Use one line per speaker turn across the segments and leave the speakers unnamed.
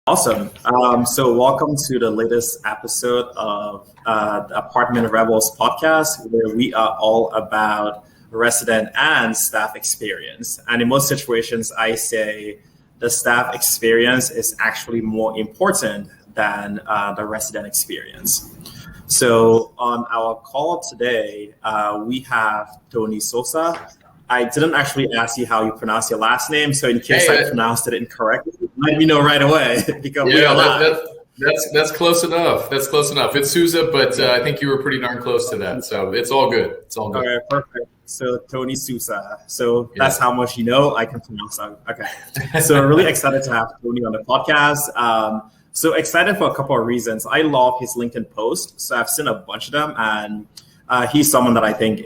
Awesome. So welcome to the latest episode of the Apartment Rebels podcast, where we are all about resident and staff experience. And in most situations, I say the staff experience is actually more important than the resident experience. So on our call today, we have Tony Souza. I didn't actually ask you how you pronounce your last name, so in case I pronounced it incorrectly, let me know right away because we are live.
That's close enough. That's close enough. It's Souza, but I think you were pretty darn close to that, so it's all good. It's all good.
All right, perfect. So Tony Souza. So that's how much you know. I can pronounce that. Okay. So really excited to have Tony on the podcast. So excited for a couple of reasons. I love his LinkedIn posts. So I've seen a bunch of them, and he's someone that I think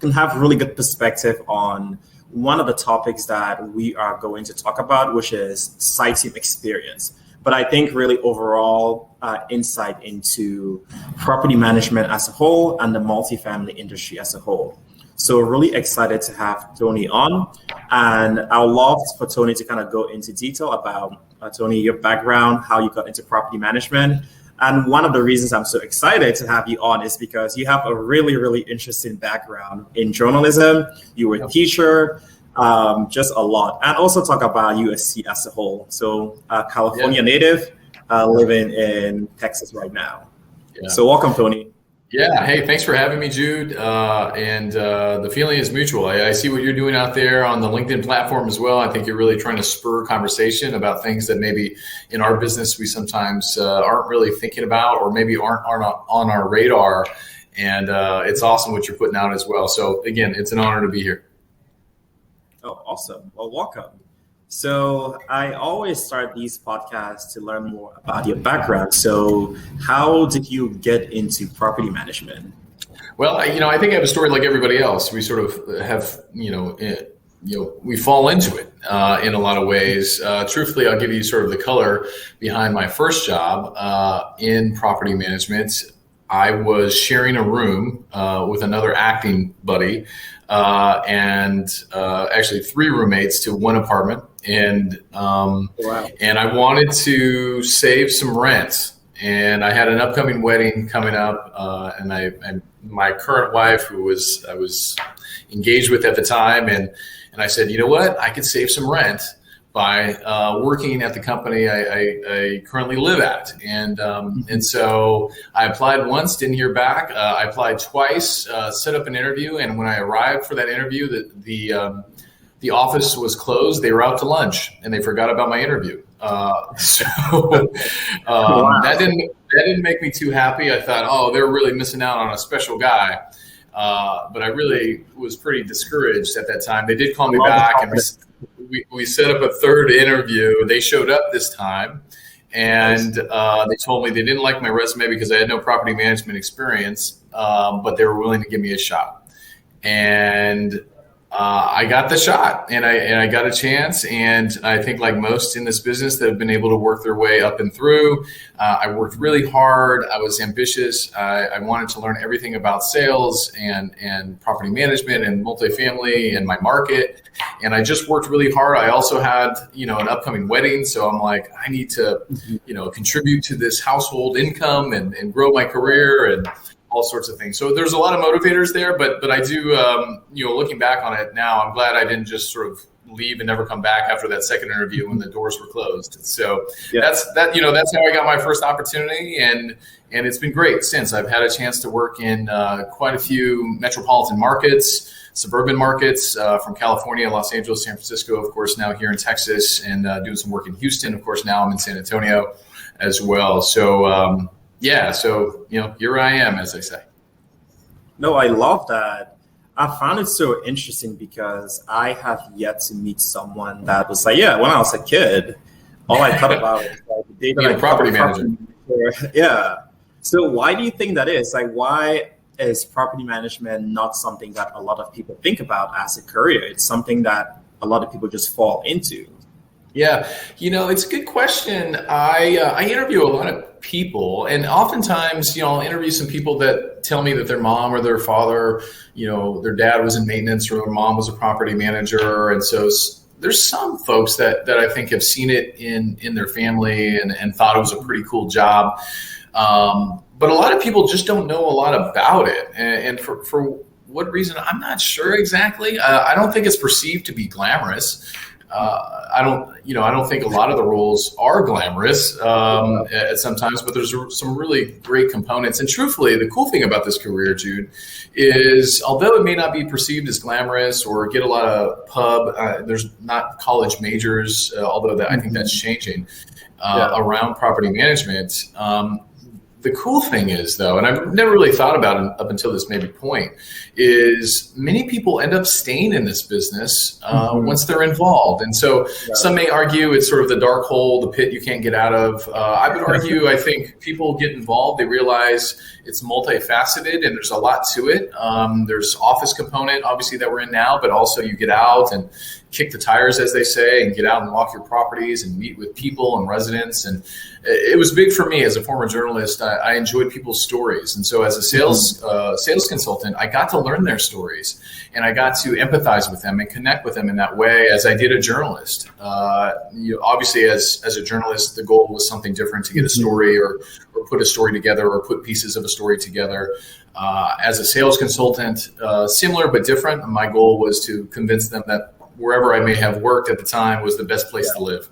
can have really good perspective on one of the topics that we are going to talk about, which is site team experience. But I think really overall insight into property management as a whole and the multifamily industry as a whole. So really excited to have Tony on. And I would love for Tony to kind of go into detail about, Tony, your background, how you got into property management. And one of the reasons I'm so excited to have you on is because you have a really, really interesting background in journalism. You were a teacher, just a lot. And also talk about USC as a whole. So California native, living in Texas right now. Yeah. So welcome, Tony.
Yeah. Hey, thanks for having me, Jude. And the feeling is mutual. I see what you're doing out there on the LinkedIn platform as well. I think you're really trying to spur conversation about things that maybe in our business we sometimes aren't really thinking about, or maybe aren't on our radar. And it's awesome what you're putting out as well. So again, it's an honor to be here.
Oh, awesome. Well, welcome. So I always start these podcasts to learn more about your background. So how did you get into property management?
Well, I think I have a story like everybody else. We sort of have, we fall into it in a lot of ways. Truthfully, I'll give you sort of the color behind my first job in property management. I was sharing a room with another acting buddy and actually 3 roommates to one apartment. And and I wanted to save some rent, and I had an upcoming wedding coming up, and my current wife, who I was engaged with at the time, and I said, you know what, I could save some rent by working at the company I currently live at, and so I applied once, didn't hear back. I applied twice, set up an interview, and when I arrived for that interview, the office was closed. They were out to lunch, and they forgot about my interview. That didn't make me too happy. I thought, oh, they're really missing out on a special guy. But I really was pretty discouraged at that time. They did call me back, and we set up a third interview. They showed up this time, and they told me they didn't like my resume because I had no property management experience, but they were willing to give me a shot. And I got the shot, and I got a chance. And I think, like most in this business that have been able to work their way up and through, I worked really hard. I was ambitious. I wanted to learn everything about sales and property management and multifamily and my market. And I just worked really hard. I also had, an upcoming wedding. So I'm like, I need to, contribute to this household income and grow my career and all sorts of things. So there's a lot of motivators there, but I do, looking back on it now, I'm glad I didn't just sort of leave and never come back after that second interview when the doors were closed. So that's how I got my first opportunity. And it's been great since. I've had a chance to work in quite a few metropolitan markets, suburban markets from California, Los Angeles, San Francisco, of course, now here in Texas, and doing some work in Houston. Of course, now I'm in San Antonio as well. So, so here I am, as I say.
No, I love that. I found it so interesting because I have yet to meet someone that was like, when I was a kid, all I thought about was like the day that I
property manager.
Yeah. So why do you think that is? Like, why is property management not something that a lot of people think about as a career? It's something that a lot of people just fall into.
Yeah, it's a good question. I interview a lot of people, and oftentimes, I'll interview some people that tell me that their mom or their father, their dad was in maintenance or their mom was a property manager, and so there's some folks that I think have seen it in their family and thought it was a pretty cool job. But a lot of people just don't know a lot about it, and for what reason, I'm not sure exactly. I don't think it's perceived to be glamorous. I don't think a lot of the roles are glamorous at sometimes, but there's some really great components. And truthfully, the cool thing about this career, Jude, is although it may not be perceived as glamorous or get a lot of pub, there's not college majors, although I think that's changing around property management. The cool thing is, though, and I've never really thought about it up until this maybe point, is many people end up staying in this business once they're involved. And so some may argue it's sort of the dark hole, the pit you can't get out of. I would argue, I think people get involved, they realize it's multifaceted and there's a lot to it. There's office component, obviously, that we're in now, but also you get out and kick the tires, as they say, and get out and walk your properties and meet with people and residents. And it was big for me as a former journalist. I enjoyed people's stories. And so as a sales consultant, I got to learn their stories and I got to empathize with them and connect with them in that way as I did a journalist. Obviously, as a journalist, the goal was something different, to get a story or put a story together or put pieces of a story together. As a sales consultant, similar but different, my goal was to convince them that wherever I may have worked at the time was the best place to live.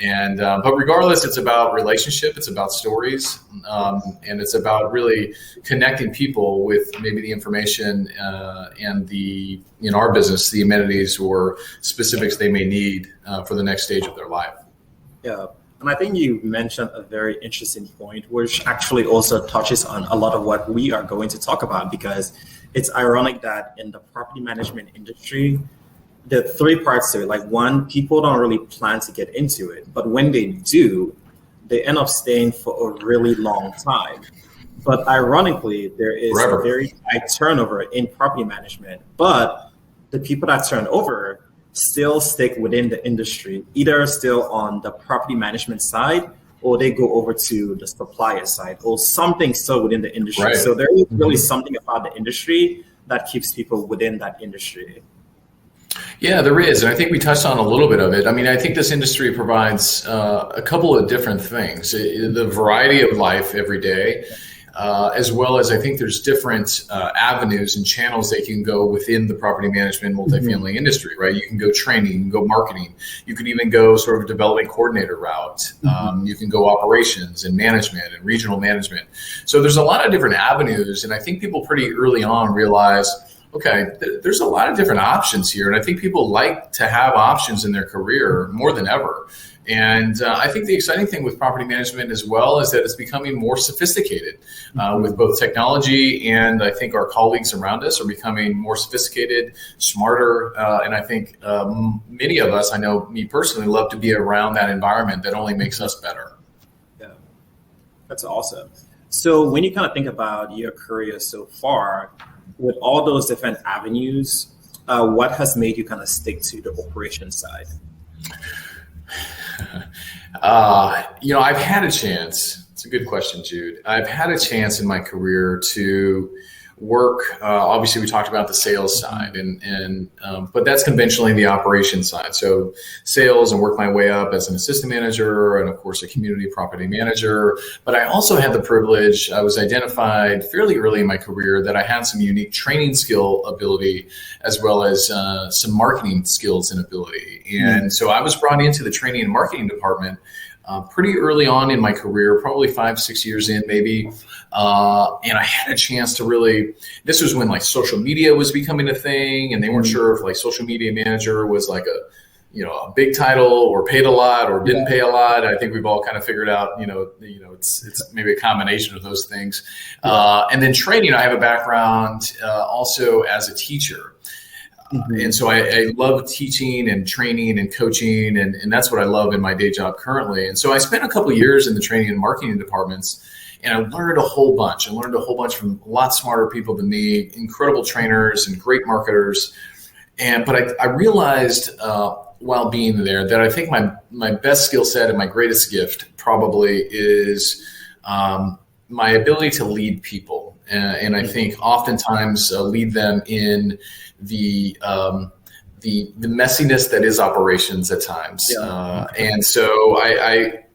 And but regardless, it's about relationship, it's about stories, and it's about really connecting people with maybe the information and in our business, the amenities or specifics they may need for the next stage of their life.
Yeah. And I think you mentioned a very interesting point, which actually also touches on a lot of what we are going to talk about, because it's ironic that in the property management industry, there are three parts to it. Like, one, people don't really plan to get into it, but when they do, they end up staying for a really long time. But ironically, there is a very high turnover in property management, but the people that turn over still stick within the industry, either still on the property management side, or they go over to the supplier side, or something still within the industry. Right. So there is really something about the industry that keeps people within that industry.
Yeah, there is. And I think we touched on a little bit of it. I mean, I think this industry provides a couple of different things, the variety of life every day, as well as I think there's different avenues and channels that you can go within the property management multifamily industry, right? You can go training, you can go marketing, you could even go sort of a development coordinator route. You can go operations and management and regional management. So there's a lot of different avenues. And I think people pretty early on realize, okay, there's a lot of different options here. And I think people like to have options in their career more than ever. And I think the exciting thing with property management as well is that it's becoming more sophisticated with both technology, and I think our colleagues around us are becoming more sophisticated, smarter. And I think many of us, I know me personally, love to be around that environment that only makes us better.
Yeah, that's awesome. So when you kind of think about your career so far, with all those different avenues, what has made you kind of stick to the operations side?
I've had a chance. It's a good question, Jude. I've had a chance in my career to work. Obviously, we talked about the sales side, but that's conventionally the operations side. So sales, and work my way up as an assistant manager, and of course a community property manager. But I also had the privilege. I was identified fairly early in my career that I had some unique training skill ability, as well as some marketing skills and ability. And so I was brought into the training and marketing department pretty early on in my career, probably 5-6 years in, maybe. And I had a chance to really, this was when like social media was becoming a thing, and they weren't sure if like social media manager was like a big title or paid a lot or didn't pay a lot. I think we've all kind of figured out, it's maybe a combination of those things. And then training, I have a background also as a teacher. And so I love teaching and training and coaching, and that's what I love in my day job currently. And so I spent a couple of years in the training and marketing departments, and I learned a whole bunch. I learned a whole bunch from a lot smarter people than me, incredible trainers and great marketers. But I realized while being there that I think my best skill set and my greatest gift probably is my ability to lead people. And I think oftentimes lead them in the messiness that is operations at times. And so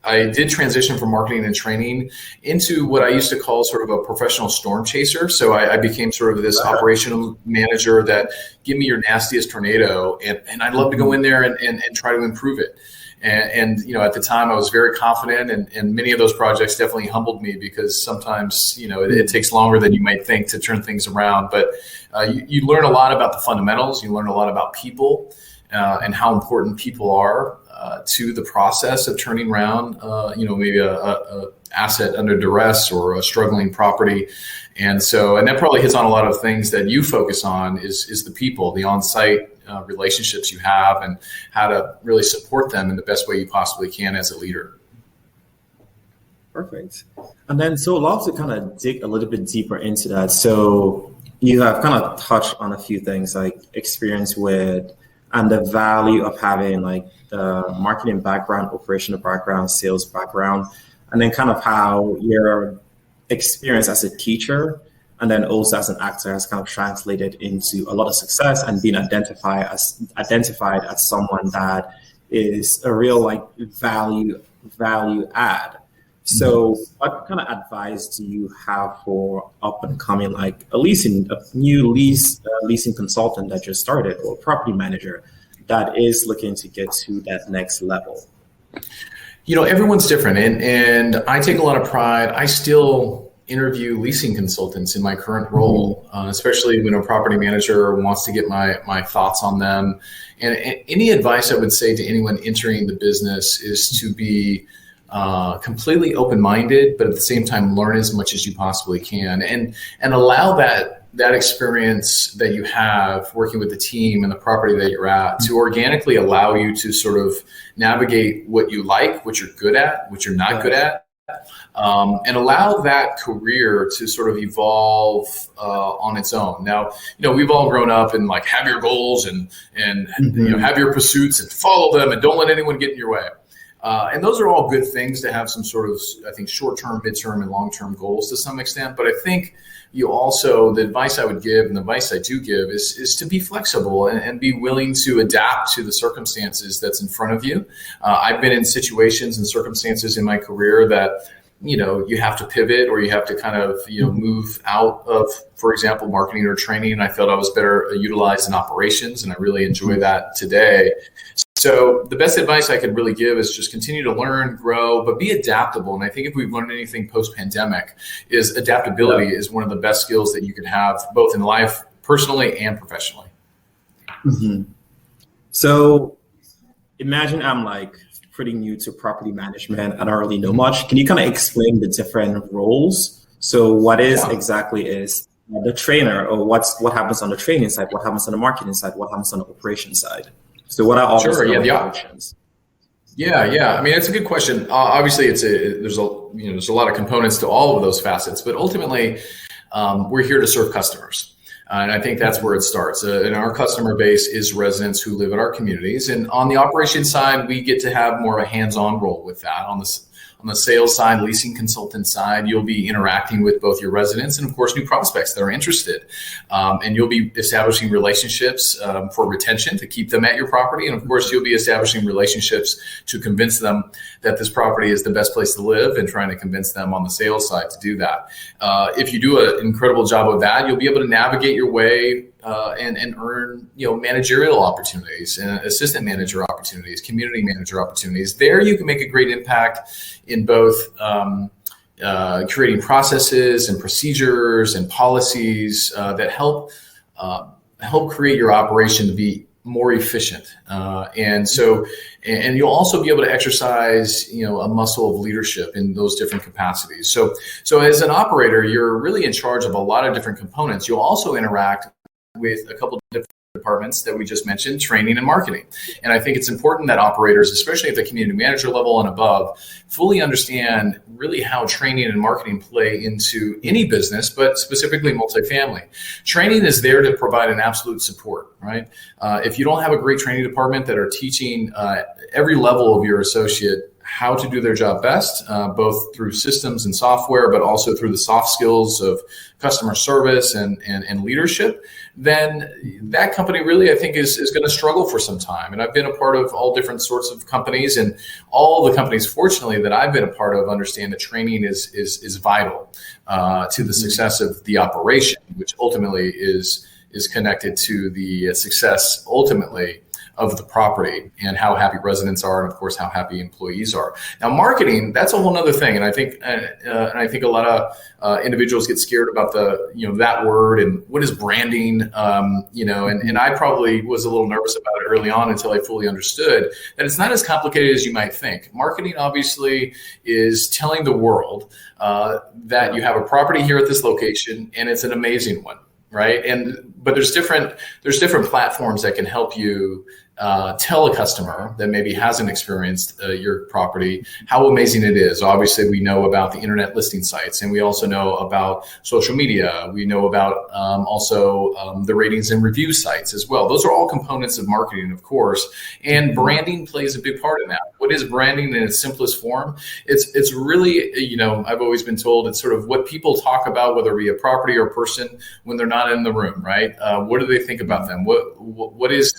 I did transition from marketing and training into what I used to call sort of a professional storm chaser. So I became sort of this operational manager that give me your nastiest tornado. And I'd love to go in there and try to improve it. And at the time I was very confident, and many of those projects definitely humbled me because sometimes, it takes longer than you might think to turn things around. But you learn a lot about the fundamentals. You learn a lot about people and how important people are to the process of turning around, maybe a asset under duress or a struggling property. And that probably hits on a lot of things that you focus on is the people, the on-site relationships you have, and how to really support them in the best way you possibly can as a leader.
Perfect. And then, so I'd love to kind of dig a little bit deeper into that. So you have kind of touched on a few things like experience with and the value of having like the marketing background, operational background, sales background, and then kind of how your experience as a teacher and then also as an actor has kind of translated into a lot of success and being identified as someone that is a real like value add. So what kind of advice do you have for up and coming, like a new leasing consultant that just started, or property manager that is looking to get to that next level?
Everyone's different, and I take a lot of pride. I still interview leasing consultants in my current role, especially when a property manager wants to get my thoughts on them. And any advice I would say to anyone entering the business is to be completely open-minded, but at the same time learn as much as you possibly can, and allow that experience that you have working with the team and the property that you're at to organically allow you to sort of navigate what you like, what you're good at, what you're not good at, and allow that career to sort of evolve on its own. Now, we've all grown up and like have your goals and have your pursuits and follow them and don't let anyone get in your way. And those are all good things to have some sort of, I think, short-term, mid-term, and long-term goals to some extent. But I think the advice I would give, and the advice I do give, is to be flexible and be willing to adapt to the circumstances that's in front of you. I've been in situations and circumstances in my career that, you have to pivot, or you have to kind of, move out of, for example, marketing or training. And I felt I was better utilized in operations, and I really enjoy that today. So the best advice I could really give is just continue to learn, grow, but be adaptable. And I think if we've learned anything post-pandemic, is adaptability is one of the best skills that you can have both in life, personally and professionally.
So imagine I'm like pretty new to property management. I don't really know much. Can you kind of explain the different roles? So what exactly is the trainer, or what happens on the training side? What happens on the marketing side? What happens on the operation side? So what are all the options?
Yeah. I mean, it's a good question. Obviously, there's a lot of components to all of those facets, but ultimately, we're here to serve customers, and I think that's where it starts. And our customer base is residents who live in our communities. And on the operations side, we get to have more of a hands-on role with that. On the sales side, leasing consultant side, you'll be interacting with both your residents and, of course, new prospects that are interested. And you'll be establishing relationships for retention to keep them at your property. And, of course, you'll be establishing relationships to convince them that this property is the best place to live, and trying to convince them on the sales side to do that. If you do an incredible job of that, you'll be able to navigate your way and earn managerial opportunities, and assistant manager opportunities, community manager opportunities. There you can make a great impact in both creating processes and procedures and policies that help create your operation to be more efficient. And you'll also be able to exercise, a muscle of leadership in those different capacities. So as an operator, you're really in charge of a lot of different components. You'll also interact with a couple of different departments that we just mentioned, training and marketing. And I think it's important that operators, especially at the community manager level and above, fully understand really how training and marketing play into any business, but specifically multifamily. Training is there to provide an absolute support, right? If you don't have a great training department that are teaching every level of your associate how to do their job best, both through systems and software, but also through the soft skills of customer service and leadership, then that company really, I think, is going to struggle for some time. And I've been a part of all different sorts of companies, and all the companies, fortunately, that I've been a part of understand that training is vital to the success of the operation, which ultimately is connected to the success, ultimately, of the property and how happy residents are, and of course how happy employees are. Now, marketing, that's a whole nother thing, and I think a lot of individuals get scared about that word and what is branding, and I probably was a little nervous about it early on until I fully understood that it's not as complicated as you might think. Marketing obviously is telling the world that you have a property here at this location and it's an amazing one. Right. But there's different platforms that can help you tell a customer that maybe hasn't experienced your property how amazing it is. Obviously, we know about the internet listing sites, and we also know about social media. We know about also the ratings and review sites as well. Those are all components of marketing, of course, and branding plays a big part in that. What is branding in its simplest form? It's really, I've always been told it's sort of what people talk about, whether it be a property or a person, when they're not in the room, right? What do they think about them? What is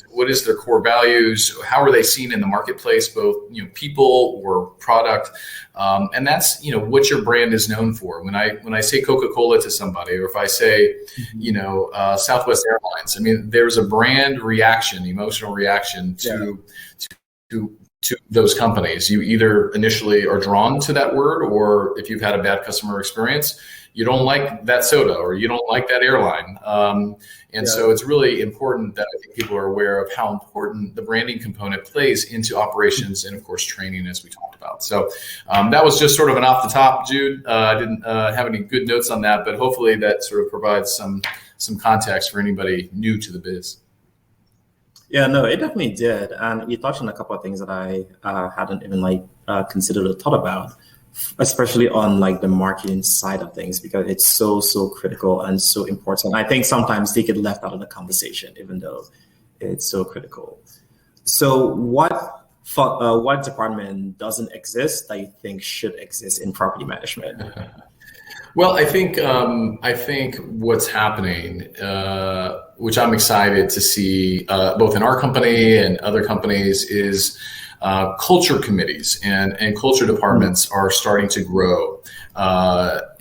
their core values? How are they seen in the marketplace, both people or product? And that's what your brand is known for. When I say Coca-Cola to somebody, or if I say Southwest Airlines, I mean there's a brand reaction, emotional reaction to those companies. You either initially are drawn to that word, or if you've had a bad customer experience, you don't like that soda or you don't like that airline. So it's really important that I think people are aware of how important the branding component plays into operations and, of course, training, as we talked about. So that was just sort of an off the top, Jude. I didn't have any good notes on that, but hopefully that sort of provides some context for anybody new to the biz.
Yeah, no, it definitely did. And you touched on a couple of things that I hadn't even considered or thought about, especially on the marketing side of things, because it's so critical and so important. I think sometimes they get left out of the conversation, even though it's so critical. So what department doesn't exist that you think should exist in property management?
Well, I think what's happening, which I'm excited to see both in our company and other companies, is culture committees and culture departments are starting to grow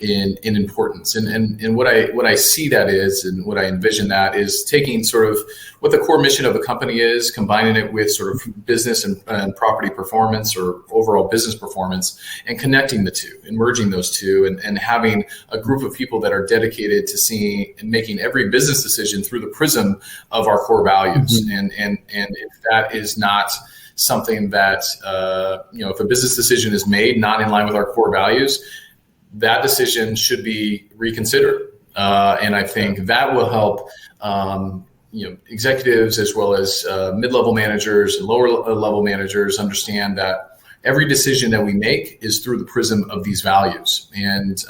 in importance. And what I see that is, and what I envision that is, taking sort of what the core mission of a company is, combining it with sort of business and property performance or overall business performance, and connecting the two and merging those two, and having a group of people that are dedicated to seeing and making every business decision through the prism of our core values. Mm-hmm. And if that is not something that, if a business decision is made not in line with our core values, that decision should be reconsidered. And I think that will help, executives as well as mid-level managers and lower level managers understand that every decision that we make is through the prism of these values. And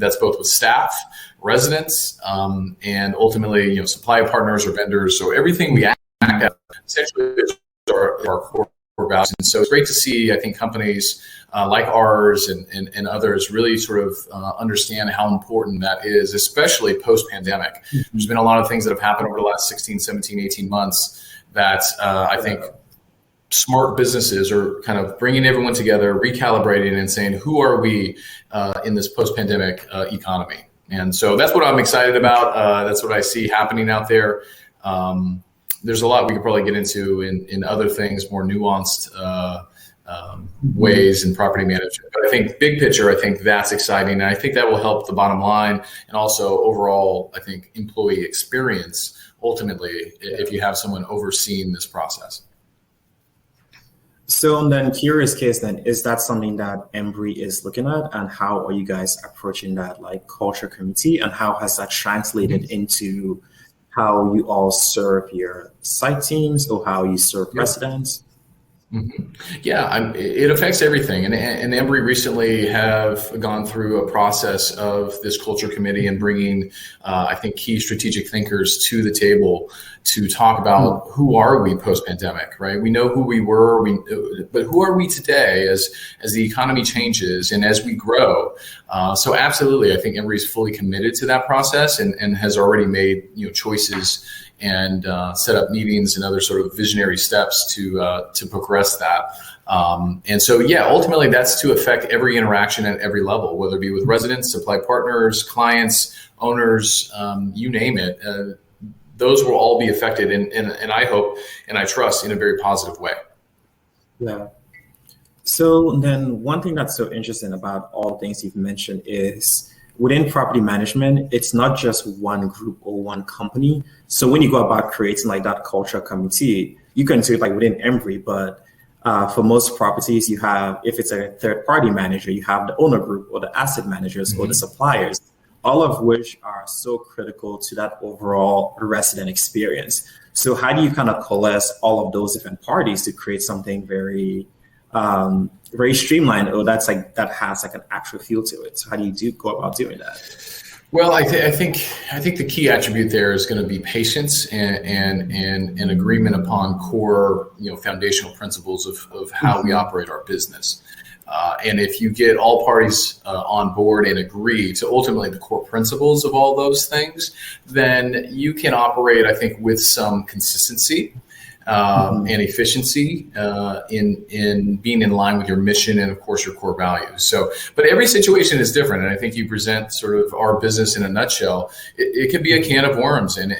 that's both with staff, residents, and ultimately, supply partners or vendors. So everything we act at essentially our core values. And so it's great to see, I think, companies like ours and others really sort of understand how important that is, especially post-pandemic. Mm-hmm. There's been a lot of things that have happened over the last 16, 17, 18 months that I think smart businesses are kind of bringing everyone together, recalibrating and saying, who are we in this post-pandemic economy? And so that's what I'm excited about. That's what I see happening out there. There's a lot we could probably get into in other things, more nuanced ways in property management. But I think big picture, I think that's exciting. And I think that will help the bottom line and also overall, I think, employee experience ultimately if you have someone overseeing this process.
So then, curious case then, is that something that Embrey is looking at, and how are you guys approaching that culture committee, and how has that translated into how you all serve your site teams or how you serve residents?
Yeah, it affects everything. And Embrey recently have gone through a process of this culture committee and bringing, I think, key strategic thinkers to the table to talk about who are we post-pandemic, right? We know who we were, but who are we today as the economy changes and as we grow? So absolutely, I think Embrey is fully committed to that process and has already made choices and set up meetings and other sort of visionary steps to progress that. And so, yeah, ultimately that's to affect every interaction at every level, whether it be with residents, supply partners, clients, owners, you name it. Those will all be affected, and I hope and I trust in a very positive way.
Yeah. So then one thing that's so interesting about all things you've mentioned is within property management, it's not just one group or one company. So when you go about creating like that culture committee, you can do it like within Embrey, but for most properties, you have, if it's a third party manager, you have the owner group or the asset managers or the suppliers, all of which are so critical to that overall resident experience. So how do you kind of coalesce all of those different parties to create something very streamlined, or that has like an actual feel to it? So how do you go about doing that?
Well, I think the key attribute there is going to be patience and agreement upon core, foundational principles of how we operate our business. And if you get all parties on board and agree to ultimately the core principles of all those things, then you can operate, I think, with some consistency and efficiency in being in line with your mission and, of course, your core values. So, but every situation is different, and I think you present sort of our business in a nutshell. It could be a can of worms, and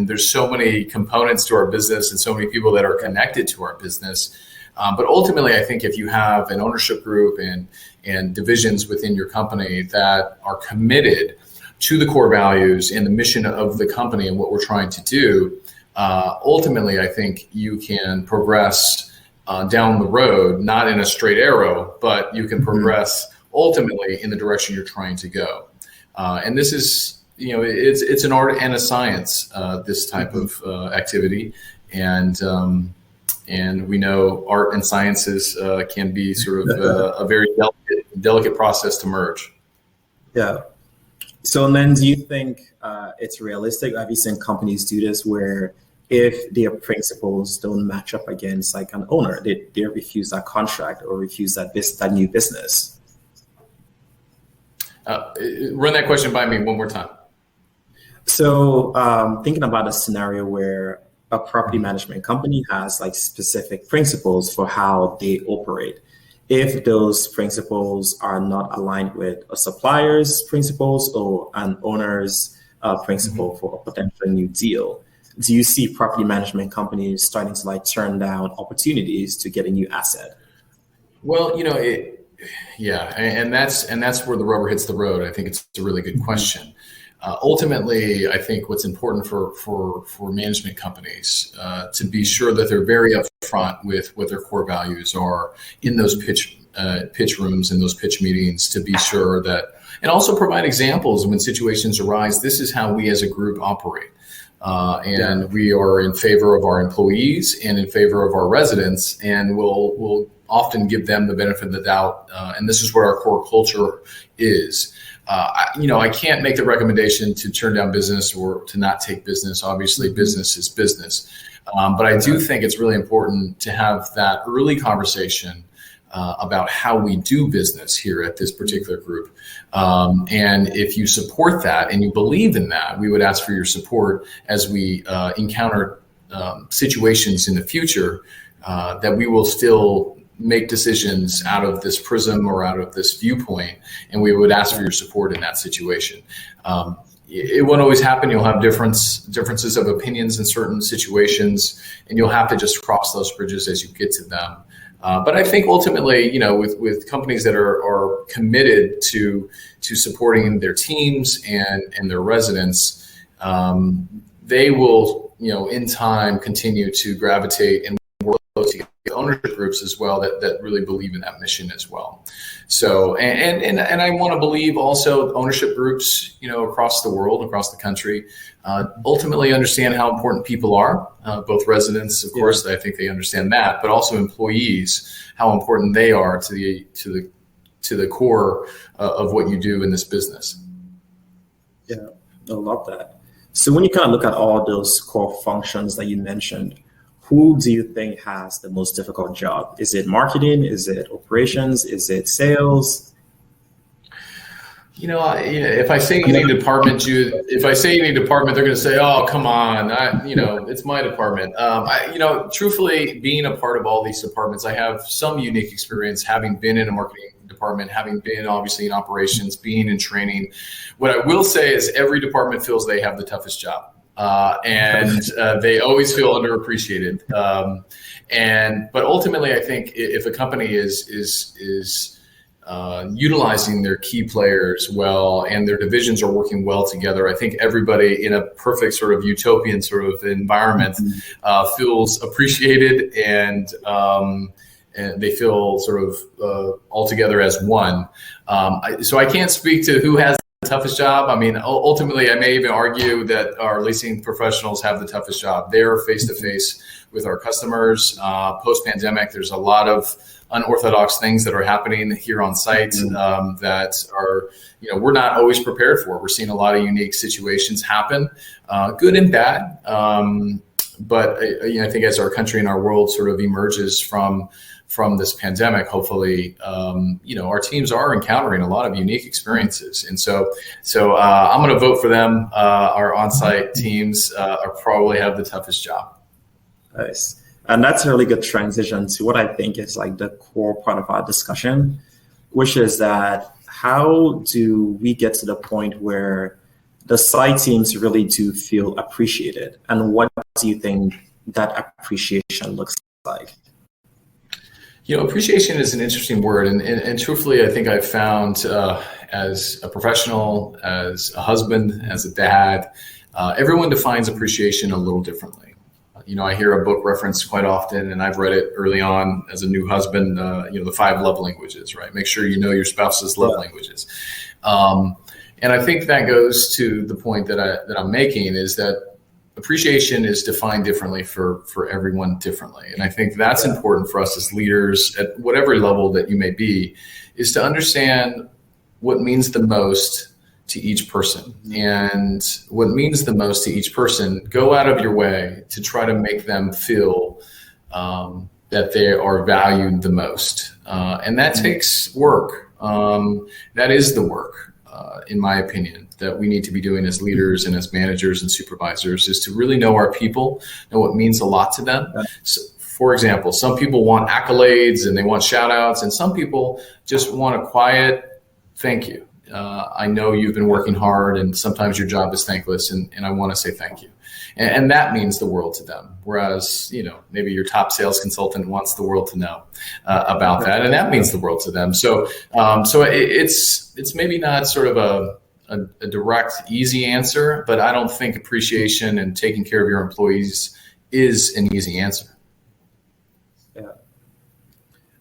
there's so many components to our business and so many people that are connected to our business. But ultimately, I think if you have an ownership group and divisions within your company that are committed to the core values and the mission of the company and what we're trying to do, ultimately, I think you can progress down the road, not in a straight arrow, but you can progress ultimately in the direction you're trying to go. And this is, it's an art and a science, this type of activity. And we know art and sciences can be sort of a very delicate process to merge.
Yeah. So then do you think it's realistic? Have you seen companies do this where if their principles don't match up against like an owner, they refuse that contract or refuse that new business?
Run that question by me one more time.
So thinking about a scenario where a property management company has like specific principles for how they operate. If those principles are not aligned with a supplier's principles or an owner's principle for a potential new deal, do you see property management companies starting to like turn down opportunities to get a new asset?
Well, yeah, and that's where the rubber hits the road. I think it's a really good question. Ultimately, I think what's important for management companies to be sure that they're very upfront with what their core values are in those pitch rooms and those pitch meetings, to be sure that, and also provide examples when situations arise. This is how we as a group operate. We are in favor of our employees and in favor of our residents, and we'll often give them the benefit of the doubt. And this is what our core culture is. I can't make the recommendation to turn down business or to not take business. Obviously, business is business. But I do think it's really important to have that early conversation about how we do business here at this particular group. And if you support that and you believe in that, we would ask for your support as we encounter situations in the future that we will still make decisions out of this prism or out of this viewpoint, and we would ask for your support in that situation. It won't always happen. You'll have differences of opinions in certain situations, and you'll have to just cross those bridges as you get to them. But I think ultimately, with companies that are committed to supporting their teams and their residents, they will, in time, continue to gravitate and work close together ownership groups as well that really believe in that mission as well. So, and I want to believe also ownership groups, across the world, across the country, ultimately understand how important people are, both residents, of course, I think they understand that, but also employees, how important they are to the core of what you do in this business.
Yeah, I love that. So when you kind of look at all those core functions that you mentioned, who do you think has the most difficult job? Is it marketing? Is it operations? Is it sales?
If I say any department, they're going to say, "Oh, come on, it's my department." Truthfully, being a part of all these departments, I have some unique experience having been in a marketing department, having been obviously in operations, being in training. What I will say is every department feels they have the toughest job. And they always feel underappreciated. But ultimately, I think if a company is utilizing their key players well and their divisions are working well together, I think everybody in a perfect sort of utopian sort of environment feels appreciated and they feel sort of all together as one. So I can't speak to who has the toughest job. I mean, ultimately, I may even argue that our leasing professionals have the toughest job. They're face-to-face with our customers. Post-pandemic, there's a lot of unorthodox things that are happening here on site that are, we're not always prepared for. We're seeing a lot of unique situations happen, good and bad. But I think as our country and our world sort of emerges from this pandemic, hopefully, our teams are encountering a lot of unique experiences. And so I'm going to vote for them. Our on-site teams are probably have the toughest job.
Nice. And that's a really good transition to what I think is like the core part of our discussion, which is that how do we get to the point where the site teams really do feel appreciated? And what do you think that appreciation looks like?
Appreciation is an interesting word. And truthfully, I think I've found as a professional, as a husband, as a dad, everyone defines appreciation a little differently. I hear a book referenced quite often, and I've read it early on as a new husband, the 5 love languages, right? Make sure you know your spouse's love languages. And I think that goes to the point that I'm making is that appreciation is defined differently for everyone differently. And I think that's important for us as leaders at whatever level that you may be, is to understand what means the most to each person. And what means the most to each person, go out of your way to try to make them feel that they are valued the most. And that takes work. That is the work, in my opinion, that we need to be doing as leaders and as managers and supervisors, is to really know our people, know what means a lot to them. So, for example, some people want accolades and they want shout outs, and some people just want a quiet thank you. I know you've been working hard and sometimes your job is thankless, and I want to say thank you. And that means the world to them. Whereas, maybe your top sales consultant wants the world to know about that, and that means the world to them. So it's maybe not sort of a direct, easy answer, but I don't think appreciation and taking care of your employees is an easy answer.
Yeah.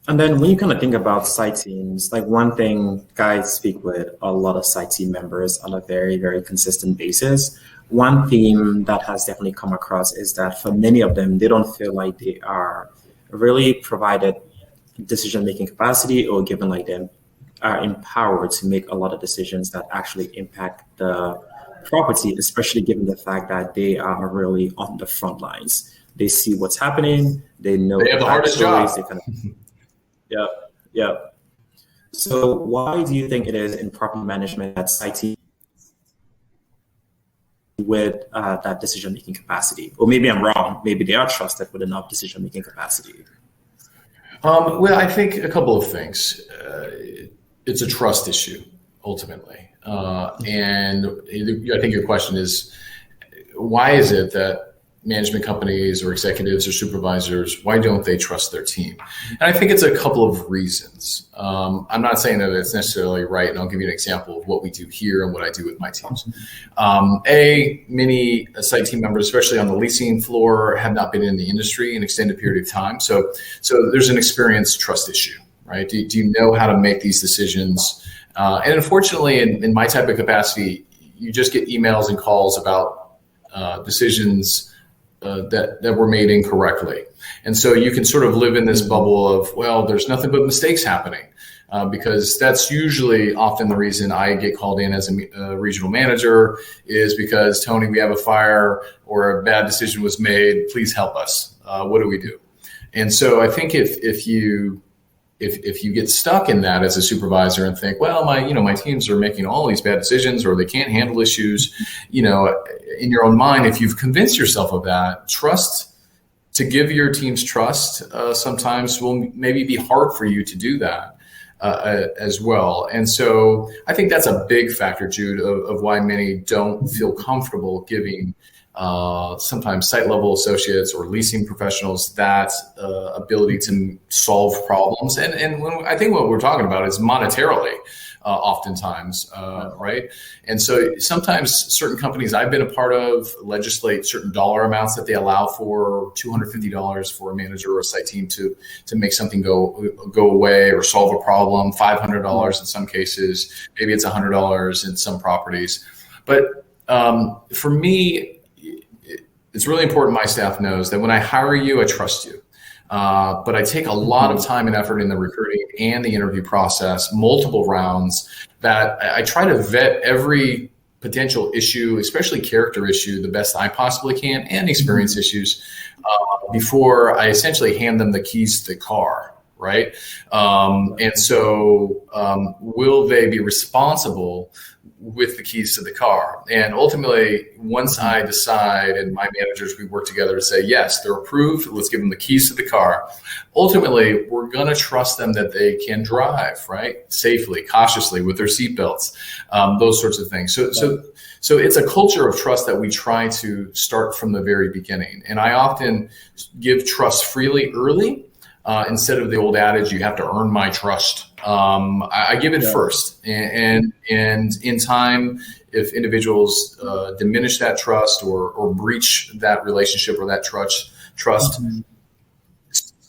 And then when you kind of think about site teams, like one thing guys speak with a lot of site team members on a very, very consistent basis. One theme that has definitely come across is that for many of them, they don't feel like they are really provided decision-making capacity or given like them are empowered to make a lot of decisions that actually impact the property, especially given the fact that they are really on the front lines. They see what's happening. They know
they have the hardest job.
Yeah. So why do you think it is in property management that site teams with that decision-making capacity? Or maybe I'm wrong. Maybe they are trusted with enough decision-making capacity.
Well, I think a couple of things. It's a trust issue, ultimately. And I think your question is, why is it that management companies or executives or supervisors, why don't they trust their team? And I think it's a couple of reasons. I'm not saying that it's necessarily right, and I'll give you an example of what we do here and what I do with my teams. Many site team members, especially on the leasing floor, have not been in the industry an extended period of time. So there's an experience trust issue, right? Do you know how to make these decisions? And unfortunately, in my type of capacity, you just get emails and calls about decisions that were made incorrectly. And so you can sort of live in this bubble of, well, there's nothing but mistakes happening, because that's usually often the reason I get called in as a regional manager is because, Tony, we have a fire or a bad decision was made. Please help us. What do we do? And so I think if you get stuck in that as a supervisor and think, well, my teams are making all these bad decisions or they can't handle issues, in your own mind, if you've convinced yourself of that, to give your teams trust sometimes will maybe be hard for you to do that as well. And so I think that's a big factor, Jude, of why many don't feel comfortable giving sometimes site level associates or leasing professionals that ability to solve problems. And I think what we're talking about is monetarily, oftentimes, right? And so sometimes certain companies I've been a part of legislate certain dollar amounts that they allow for $250 for a manager or a site team to make something go away or solve a problem, $500 in some cases, maybe it's $100 in some properties. But for me, it's really important my staff knows that when I hire you, I trust you. But I take a lot of time and effort in the recruiting and the interview process, multiple rounds, that I try to vet every potential issue, especially character issue, the best I possibly can, and experience issues before I essentially hand them the keys to the car, right? And so will they be responsible with the keys to the car? And ultimately, once I decide, and my managers, we work together to say, yes, they're approved, let's give them the keys to the car. Ultimately, we're going to trust them that they can drive, right? Safely, cautiously, with their seatbelts, those sorts of things. So it's a culture of trust that we try to start from the very beginning. And I often give trust freely early, instead of the old adage, you have to earn my trust. I give it first, and in time, if individuals diminish that trust or breach that relationship or that trust,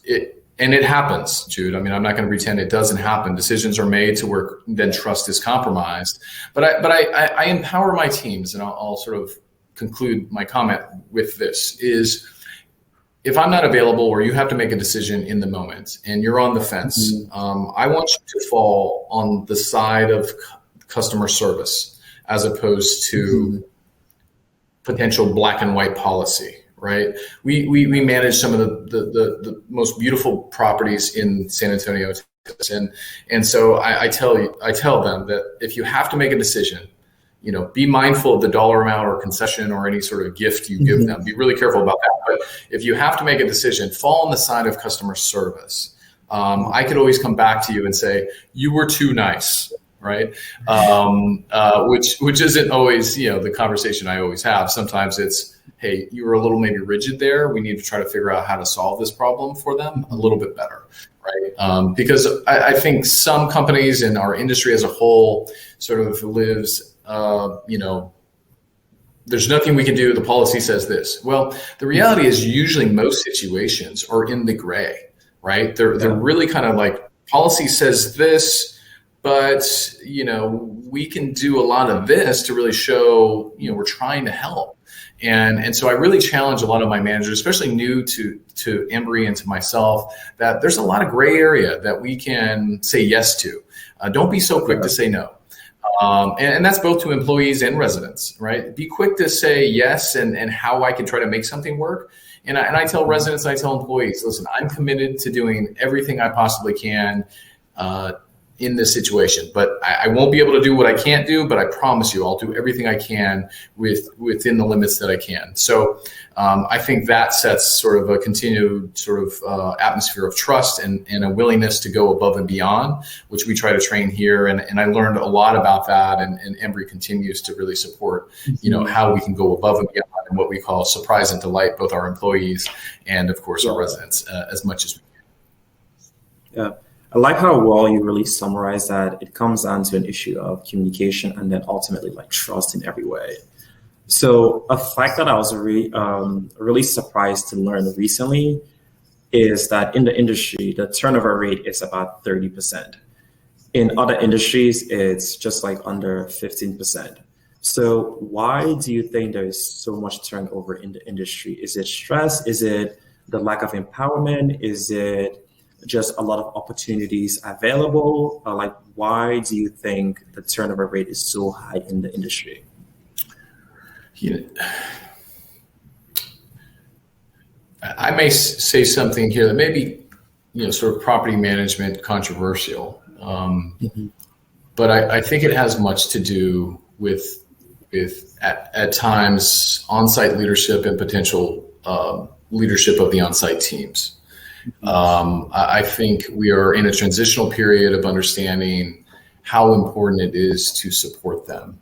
it happens, Jude. I mean, I'm not going to pretend it doesn't happen. Decisions are made to where then trust is compromised. But I empower my teams, and I'll sort of conclude my comment with this: is if I'm not available or you have to make a decision in the moment and you're on the fence, I want you to fall on the side of customer service as opposed to potential black and white policy, right? We manage some of the most beautiful properties in San Antonio, Texas. And so I tell them that if you have to make a decision, be mindful of the dollar amount or concession or any sort of gift you give them. Be really careful about that. But if you have to make a decision, fall on the side of customer service. I could always come back to you and say, you were too nice, right? Which isn't always, the conversation I always have. Sometimes it's, hey, you were a little maybe rigid there. We need to try to figure out how to solve this problem for them a little bit better, right? Because I think some companies in our industry as a whole sort of lives, there's nothing we can do. The policy says this. Well, the reality is usually most situations are in the gray, right? They're really kind of like policy says this, but, we can do a lot of this to really show, we're trying to help. And so I really challenge a lot of my managers, especially new to Embrey and to myself, that there's a lot of gray area that we can say yes to. Don't be so quick to say no. And that's both to employees and residents, right? Be quick to say yes and how I can try to make something work. And I tell residents, I tell employees, listen, I'm committed to doing everything I possibly can in this situation, but I won't be able to do what I can't do, but I promise you I'll do everything I can within the limits that I can. So I think that sets sort of a continued sort of atmosphere of trust and a willingness to go above and beyond, which we try to train here. And I learned a lot about that, and Embrey continues to really support, how we can go above and beyond and what we call surprise and delight both our employees and of course our residents as much as we can.
Yeah. I like how well you really summarize that. It comes down to an issue of communication and then ultimately like trust in every way. So a fact that I was really surprised to learn recently is that in the industry, the turnover rate is about 30%. In other industries, it's just like under 15%. So why do you think there is so much turnover in the industry? Is it stress? Is it the lack of empowerment? Is it just a lot of opportunities available? Like, why do you think the turnover rate is so high in the industry?
I may say something here that may be, sort of property management controversial, but I think it has much to do with at times on-site leadership and potential leadership of the on-site teams. I think we are in a transitional period of understanding how important it is to support them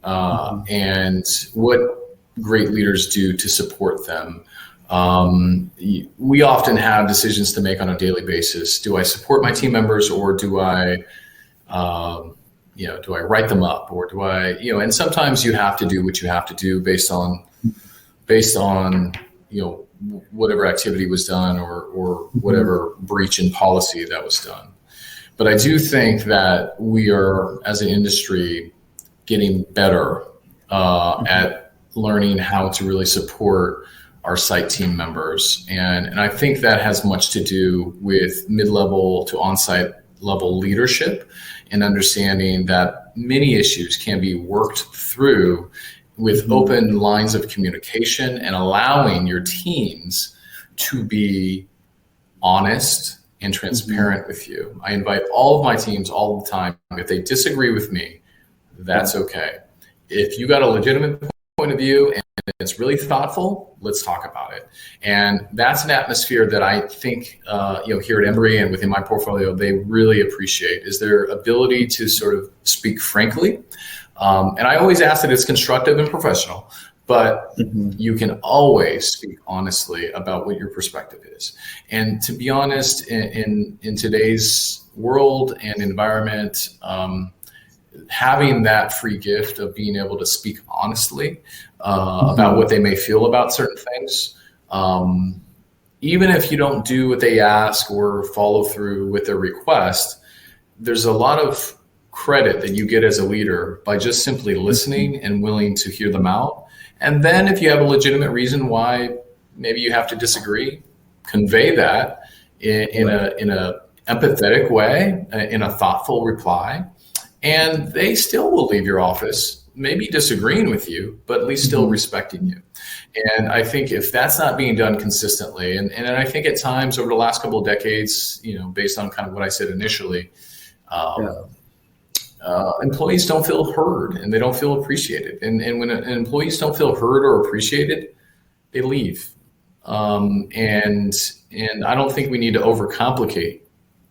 and what great leaders do to support them. We often have decisions to make on a daily basis. Do I support my team members, or do I write them up, or do I, and sometimes you have to do what you have to do based on whatever activity was done or whatever breach in policy that was done. But I do think that we are, as an industry, getting better at learning how to really support our site team members. And I think that has much to do with mid-level to on-site level leadership and understanding that many issues can be worked through with open lines of communication and allowing your teams to be honest and transparent with you. I invite all of my teams all the time. If they disagree with me, that's okay. If you got a legitimate point of view and it's really thoughtful, let's talk about it. And that's an atmosphere that I think, here at Embrey and within my portfolio, they really appreciate, is their ability to sort of speak frankly. And I always ask that it's constructive and professional, but you can always speak honestly about what your perspective is. And to be honest, in today's world and environment, having that free gift of being able to speak honestly about what they may feel about certain things, even if you don't do what they ask or follow through with their request, there's a lot of credit that you get as a leader by just simply listening and willing to hear them out. And then if you have a legitimate reason why maybe you have to disagree, convey that in a empathetic way, in a thoughtful reply, and they still will leave your office, maybe disagreeing with you, but at least still respecting you. And I think if that's not being done consistently, and I think at times over the last couple of decades, based on kind of what I said initially, employees don't feel heard and they don't feel appreciated. And when employees don't feel heard or appreciated, they leave. And I don't think we need to overcomplicate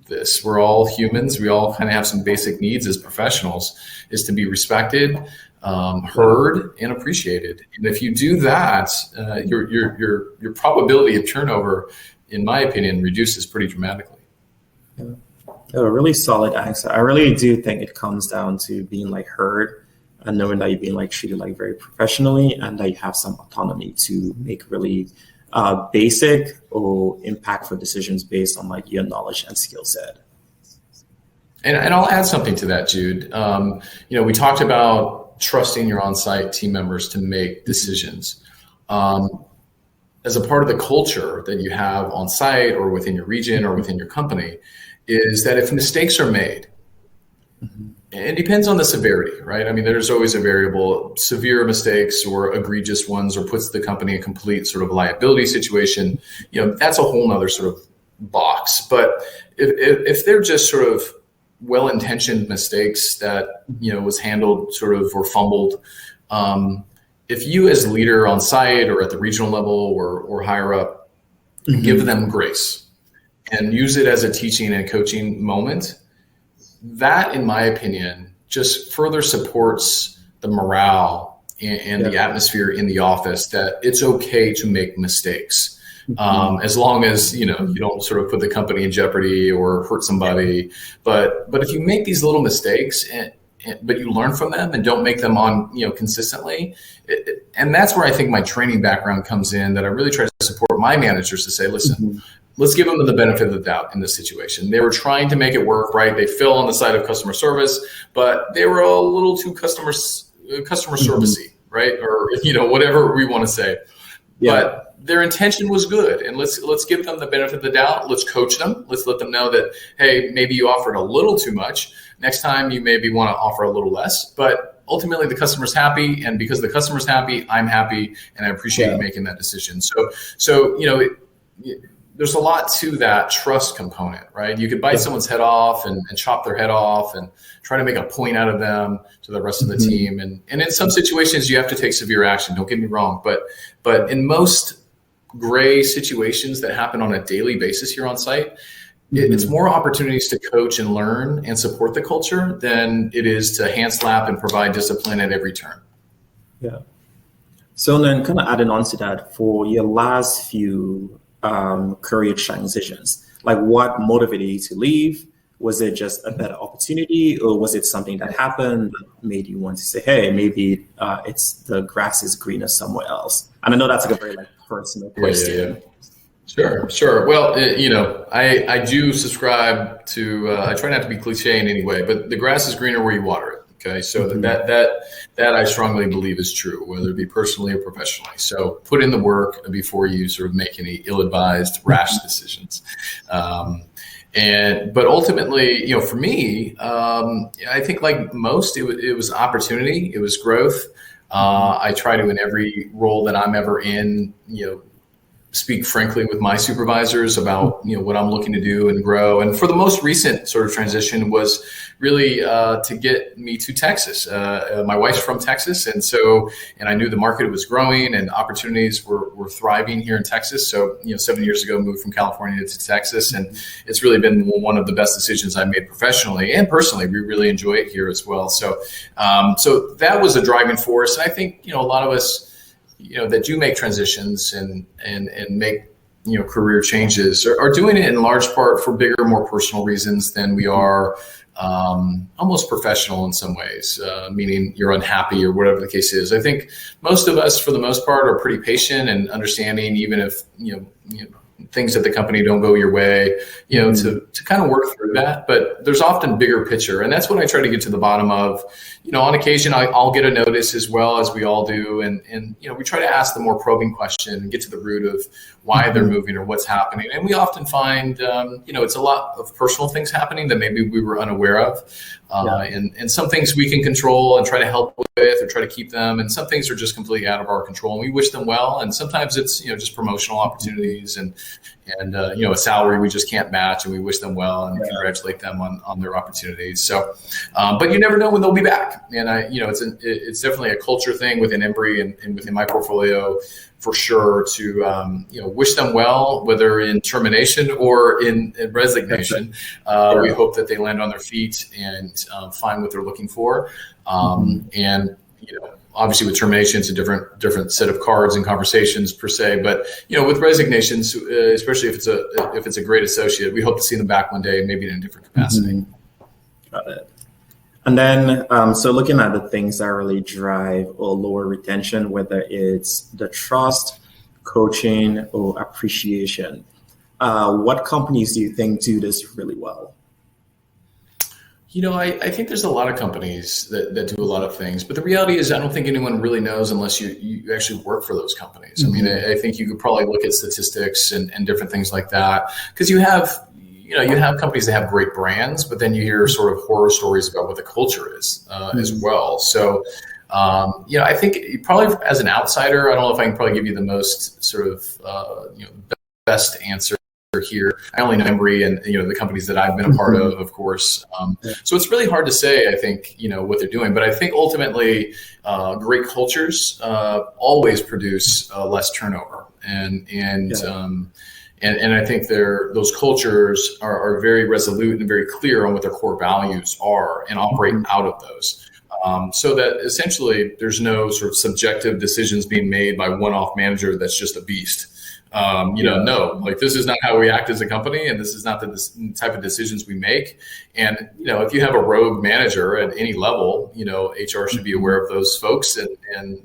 this. We're all humans. We all kind of have some basic needs as professionals, is to be respected, heard, and appreciated. And if you do that, your probability of turnover, in my opinion, reduces pretty dramatically.
Yeah. A really solid answer. I really do think it comes down to being like heard and knowing that you're being like treated like very professionally and that you have some autonomy to make really basic or impactful decisions based on like your knowledge and skill set.
And I'll add something to that, Jude. We talked about trusting your on-site team members to make decisions. As a part of the culture that you have on site or within your region or within your company, is that if mistakes are made, it depends on the severity, right? I mean, there's always a variable. Severe mistakes or egregious ones, or puts the company in complete sort of liability situation, that's a whole nother sort of box. But if they're just sort of well-intentioned mistakes that, was handled sort of or fumbled. If you as leader on site or at the regional level or higher up, give them grace and use it as a teaching and coaching moment, that, in my opinion, just further supports the morale and the atmosphere in the office that it's okay to make mistakes. As long as, you don't sort of put the company in jeopardy or hurt somebody. But if you make these little mistakes but you learn from them and don't make them on, consistently. And that's where I think my training background comes in, that I really try to support my managers to say, listen, let's give them the benefit of the doubt in this situation. They were trying to make it work, right? They fell on the side of customer service, but they were a little too customer servicey, right? Or, whatever we want to say. Yeah. But their intention was good, and let's give them the benefit of the doubt. Let's coach them. Let's let them know that, hey, maybe you offered a little too much. Next time you maybe want to offer a little less, but ultimately the customer's happy, and because the customer's happy, I'm happy, and I appreciate you making that decision. So there's a lot to that trust component, right? You could bite someone's head off and chop their head off and try to make a point out of them to the rest of the team. And in some situations you have to take severe action, don't get me wrong. But in most gray situations that happen on a daily basis here on site, it's more opportunities to coach and learn and support the culture than it is to hand slap and provide discipline at every turn.
Yeah. So then kind of adding on to that, for your last few career transitions, like what motivated you to leave? Was it just a better opportunity, or was it something that happened that made you want to say, hey, maybe it's the grass is greener somewhere else? And I know that's like a very personal question.
Sure. Well, I do subscribe to, I try not to be cliche in any way, but the grass is greener where you water it. Okay. So that I strongly believe is true, whether it be personally or professionally. So put in the work before you sort of make any ill-advised, rash decisions. But ultimately, for me, I think like most, it was opportunity, it was growth. I try to, in every role that I'm ever in, speak frankly with my supervisors about, what I'm looking to do and grow. And for the most recent sort of transition was really to get me to Texas. My wife's from Texas. And I knew the market was growing and opportunities were thriving here in Texas. So, 7 years ago, moved from California to Texas. And it's really been one of the best decisions I made professionally and personally. We really enjoy it here as well. So that was a driving force. And I think, a lot of us, that do make transitions and make, career changes are doing it in large part for bigger, more personal reasons than we are almost professional in some ways, meaning you're unhappy or whatever the case is. I think most of us, for the most part, are pretty patient and understanding, even if, things at the company don't go your way, to kind of work through that. But there's often bigger picture. And that's what I try to get to the bottom of. On occasion, I'll get a notice as well, as we all do. And we try to ask the more probing question and get to the root of why they're moving or what's happening. And we often find, it's a lot of personal things happening that maybe we were unaware of. And some things we can control and try to help with or try to keep them. And some things are just completely out of our control, and we wish them well. And sometimes it's, just promotional opportunities and a salary we just can't match, and we wish them well and congratulate them on their opportunities. So, but you never know when they'll be back. And it's definitely a culture thing within Embrey and within my portfolio for sure to, wish them well, whether in termination or in resignation. We hope that they land on their feet and find what they're looking for. And, obviously with termination, it's a different set of cards and conversations per se. But, with resignations, especially if it's a great associate, we hope to see them back one day, maybe in a different capacity.
Got it. And then, so looking at the things that really drive or lower retention, whether it's the trust, coaching, or appreciation, what companies do you think do this really well?
I think there's a lot of companies that do a lot of things, but the reality is I don't think anyone really knows unless you actually work for those companies. I mean, I think you could probably look at statistics and different things like that, because you have companies that have great brands, but then you hear sort of horror stories about what the culture is as well. So, I think probably as an outsider, I don't know if I can probably give you the most sort of, best answer here. I only know Embrey and the companies that I've been a part of course. So it's really hard to say, I think, what they're doing. But I think ultimately, great cultures always produce less turnover, and I think those cultures are very resolute and very clear on what their core values are and operate out of those. So that essentially there's no sort of subjective decisions being made by one-off manager that's just a beast. No, like this is not how we act as a company, and this is not the type of decisions we make. And, if you have a rogue manager at any level, HR should be aware of those folks and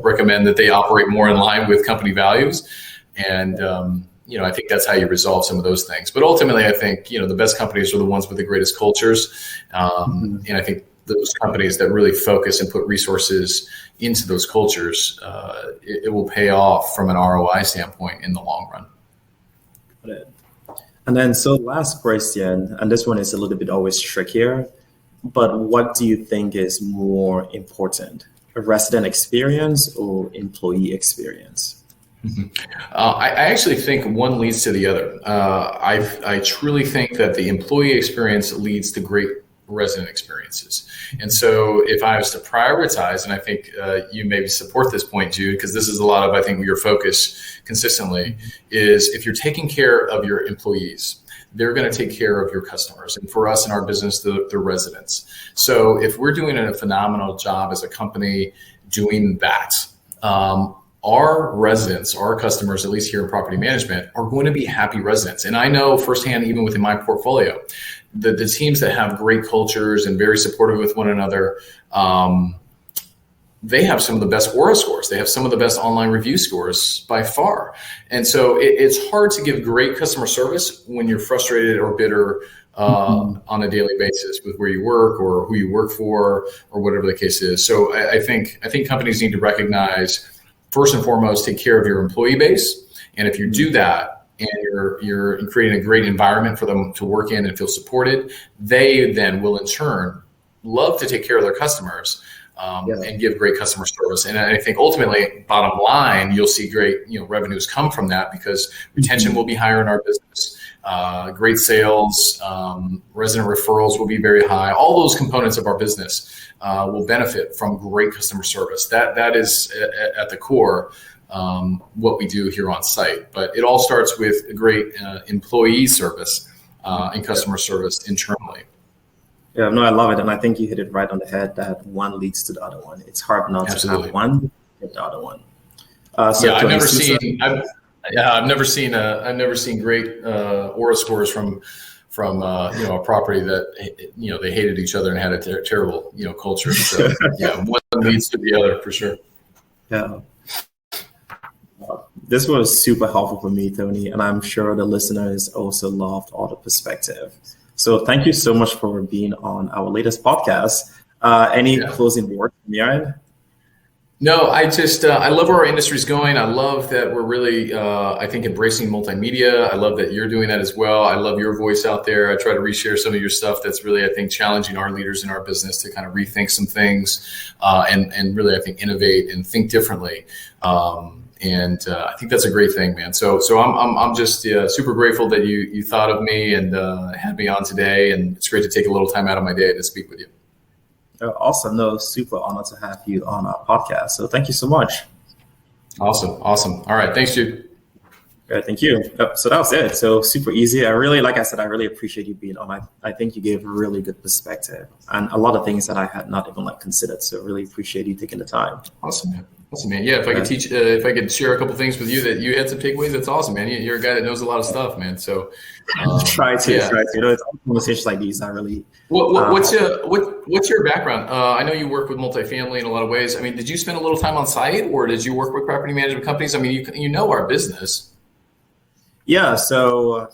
recommend that they operate more in line with company values. And, I think that's how you resolve some of those things. But ultimately, I think, the best companies are the ones with the greatest cultures. And I think those companies that really focus and put resources into those cultures, it will pay off from an ROI standpoint in the long run.
Got it. And then, so last question, and this one is a little bit always trickier, but what do you think is more important, a resident experience or employee experience?
I actually think one leads to the other. I truly think that the employee experience leads to great resident experiences. And so if I was to prioritize, and I think you maybe support this point, Jude, because this is a lot of, I think, your focus consistently, is if you're taking care of your employees, they're going to take care of your customers. And for us in our business, the residents. So if we're doing a phenomenal job as a company doing that, our residents, our customers, at least here in property management, are going to be happy residents. And I know firsthand, even within my portfolio, the teams that have great cultures and very supportive with one another, they have some of the best Aura scores. They have some of the best online review scores by far. And so it's hard to give great customer service when you're frustrated or bitter on a daily basis with where you work or who you work for or whatever the case is. So I think companies need to recognize, first and foremost, take care of your employee base. And if you do that, and you're creating a great environment for them to work in and feel supported, they then will in turn love to take care of their customers and give great customer service. And I think ultimately, bottom line, you'll see great revenues come from that because retention will be higher in our business. Great sales, resident referrals will be very high. All those components of our business will benefit from great customer service. That is at the core what we do here on site. But it all starts with a great employee service and customer service internally.
Yeah, no, I love it. And I think you hit it right on the head that one leads to the other one. It's hard not to have one get the other one.
I've never seen great Aura scores from a property that they hated each other and had a terrible culture. So one leads to the other for sure.
Yeah. This was super helpful for me, Tony, and I'm sure the listeners also loved all the perspective. So thank you so much for being on our latest podcast. Any closing words from your end?
No, I just, I love where our industry's going. I love that we're really, I think, embracing multimedia. I love that you're doing that as well. I love your voice out there. I try to reshare some of your stuff that's really, I think, challenging our leaders in our business to kind of rethink some things and really, I think, innovate and think differently. And I think that's a great thing, man. So I'm just super grateful that you thought of me and had me on today. And it's great to take a little time out of my day to speak with you.
Awesome. No, super honored to have you on our podcast. So thank you so much.
Awesome. All right. Thanks, Jude.
Great, thank you. So that was it. So super easy. I really appreciate you being on. I think you gave a really good perspective and a lot of things that I had not even considered. So really appreciate you taking the time.
Awesome, man. Yeah, if I could share a couple things with you that you had some takeaways, that's awesome, man. You're a guy that knows a lot of stuff, man. So
try to. It's conversations like these. I really.
What's your background? I know you work with multifamily in a lot of ways. I mean, did you spend a little time on site, or did you work with property management companies? I mean, you know our business.
Yeah. So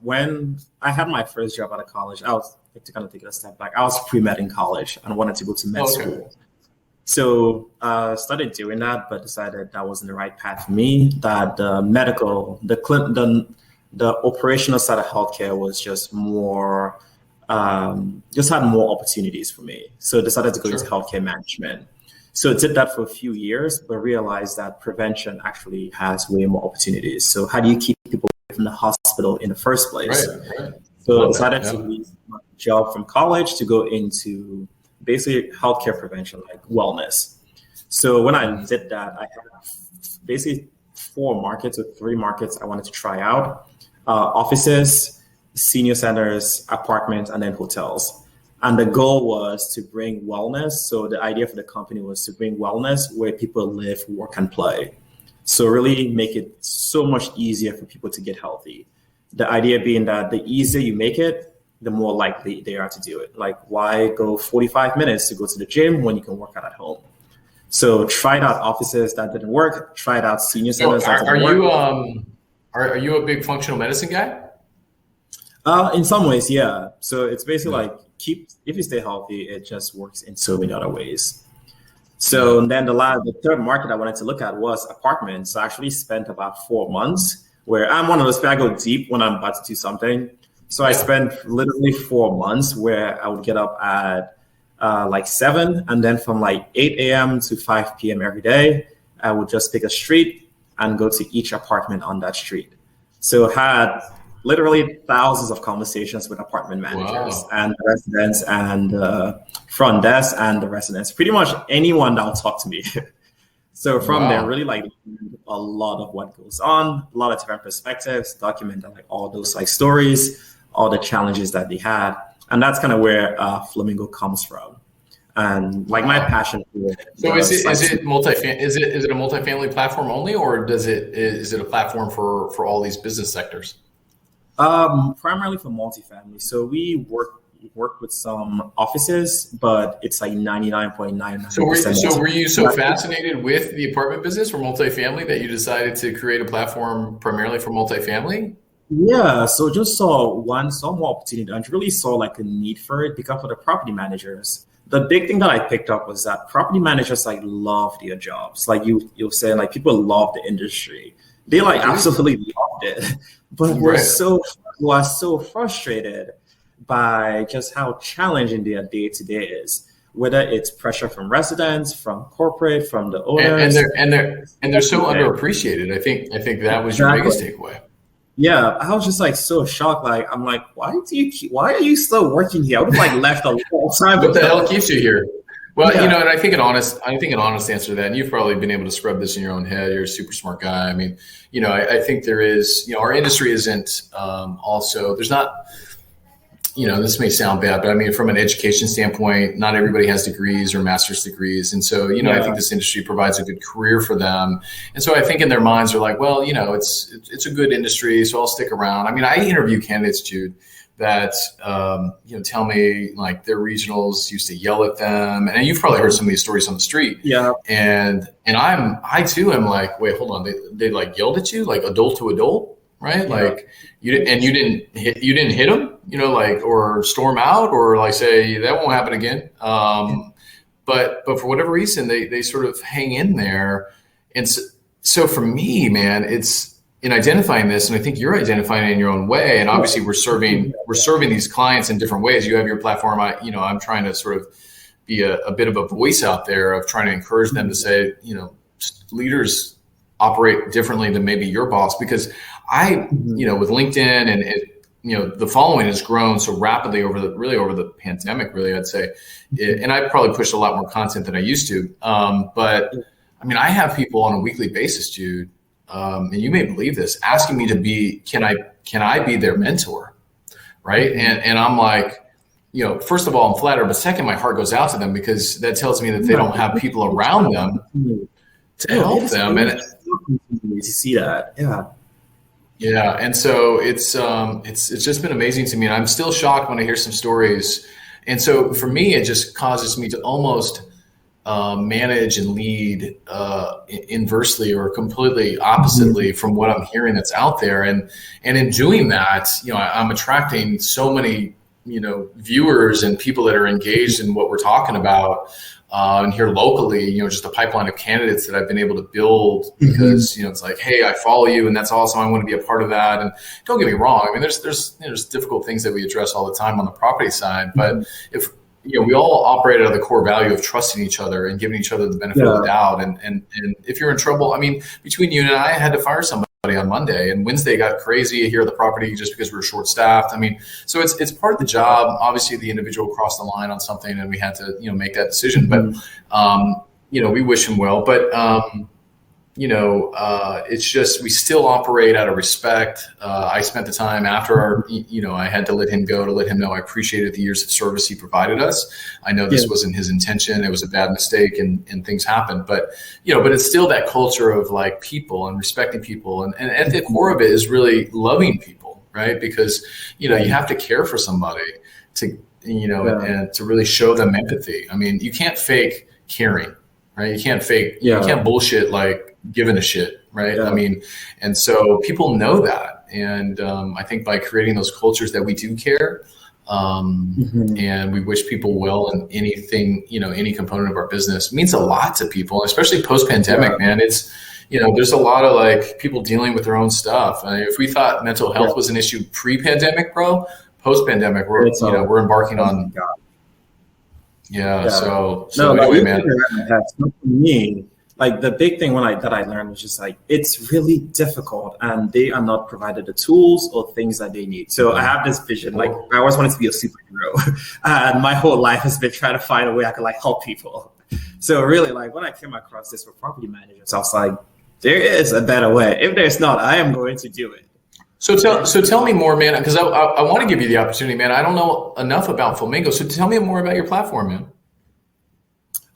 when I had my first job out of college, I was to kind of take a step back. I was pre-med in college and wanted to go to med school. So started doing that, but decided that wasn't the right path for me. That the medical, the operational side of healthcare was just more, just had more opportunities for me. So decided to go into healthcare management. So did that for a few years, but realized that prevention actually has way more opportunities. So how do you keep people away from the hospital in the first place.
Right.
So I decided to leave my job from college to go into basically healthcare prevention, like wellness. So when I did that, I had basically 4 markets or 3 markets I wanted to try out: offices, senior centers, apartments, and then hotels. And the goal was to bring wellness. So the idea for the company was to bring wellness where people live, work, and play. So really make it so much easier for people to get healthy. The idea being that the easier you make it, the more likely they are to do it. Like, why go 45 minutes to go to the gym when you can work out at home? So tried out offices that didn't work, tried out senior centers that didn't work.
Are you a big functional medicine guy?
In some ways, yeah. So it's basically like, if you stay healthy, it just works in so many other ways. So then the third market I wanted to look at was apartments. So I actually spent about 4 months, where I'm one of those people, I go deep when I'm about to do something. So I spent literally 4 months where I would get up at like 7, and then from like 8 a.m. to 5 p.m. every day, I would just pick a street and go to each apartment on that street. So had literally thousands of conversations with apartment managers and the residents and front desk and the residents, pretty much anyone that will talk to me. So from there, really like a lot of what goes on, a lot of different perspectives, documented like all those like stories, all the challenges that they had. And that's kind of where Flamingo comes from. And like my passion for it.
So is it a multifamily platform only, or is it a platform for all these business sectors?
Primarily for multifamily. So we work with some offices, but it's like 99.99%.
So were you so fascinated with the apartment business or multifamily that you decided to create a platform primarily for multifamily?
Yeah, so just saw more opportunity and really saw like a need for it because of the property managers. The big thing that I picked up was that property managers like love their jobs. Like you'll say, like people love the industry. They like absolutely loved it, but we're so frustrated by just how challenging their day-to-day is, whether it's pressure from residents, from corporate, from the owners.
And they're so underappreciated. I think that was your biggest takeaway.
Yeah, I was just like so shocked. Like, I'm like, why are you still working here? I would have like left a long time ago.
What the hell keeps you here? Well, and I think an honest answer to that, and you've probably been able to scrub this in your own head. You're a super smart guy. I mean, I think there is, our industry isn't also, there's not, this may sound bad, but I mean, from an education standpoint, not everybody has degrees or master's degrees. And so, I think this industry provides a good career for them. And so I think in their minds they're like, well, it's a good industry, so I'll stick around. I mean, I interview candidates, Jude, that, tell me like their regionals used to yell at them. And you've probably heard some of these stories on the street. Yeah. And I too am like, wait, hold on. They like yelled at you, like adult to adult, right? Yeah. Like you didn't hit them, or storm out or like say that won't happen again. But for whatever reason, they sort of hang in there. And so for me, man, it's in identifying this, and I think you're identifying it in your own way. And obviously we're serving these clients in different ways. You have your platform. I'm trying to sort of be a bit of a voice out there of trying to encourage them to say, leaders operate differently than maybe your boss, because with LinkedIn and the following has grown so rapidly over the pandemic, really, I'd say. And I probably pushed a lot more content than I used to. But I mean, I have people on a weekly basis, Jude, and you may believe this, asking me to be, can I be their mentor? Right. And I'm like, first of all, I'm flattered, but second, my heart goes out to them because that tells me that they don't have people around them to help them. And
to see that. Yeah.
Yeah. And so it's just been amazing to me. And I'm still shocked when I hear some stories. And so for me, it just causes me to almost manage and lead inversely or completely oppositely from what I'm hearing that's out there. And in doing that, I'm attracting so many, viewers and people that are engaged in what we're talking about. And here locally, just a pipeline of candidates that I've been able to build because, it's like, hey, I follow you and that's awesome. I want to be a part of that. And don't get me wrong. I mean, there's difficult things that we address all the time on the property side, but if, we all operate out of the core value of trusting each other and giving each other the benefit of the doubt. And if you're in trouble, I mean, between you and I had to fire somebody on Monday, and Wednesday got crazy here at the property just because we were short staffed. I mean, so it's part of the job. Obviously the individual crossed the line on something and we had to, make that decision, but, we wish him well, but, it's just, we still operate out of respect. I spent the time after I had to let him go to let him know I appreciated the years of service he provided us. I know this wasn't his intention. It was a bad mistake and things happened, but it's still that culture of like people and respecting people. And at the core of it is really loving people, right? Because, you have to care for somebody to, and to really show them empathy. I mean, you can't fake caring, right? You can't you can't bullshit like giving a shit, right? Yeah. I mean, and so people know that. And I think by creating those cultures that we do care, and we wish people well in anything, any component of our business means a lot to people, especially post-pandemic, man. It's, there's a lot of like people dealing with their own stuff. I mean, if we thought mental health was an issue pre-pandemic, bro, post-pandemic, we're embarking on. So anyway, man.
For me, like the big thing that I learned was just like, it's really difficult and they are not provided the tools or things that they need. So I have this vision, like I always wanted to be a superhero and my whole life has been trying to find a way I could like help people. So really like when I came across this for property managers, I was like, there is a better way. If there's not, I am going to do it.
So tell me more, man, because I want to give you the opportunity, man. I don't know enough about Flamingo. So tell me more about your platform, man.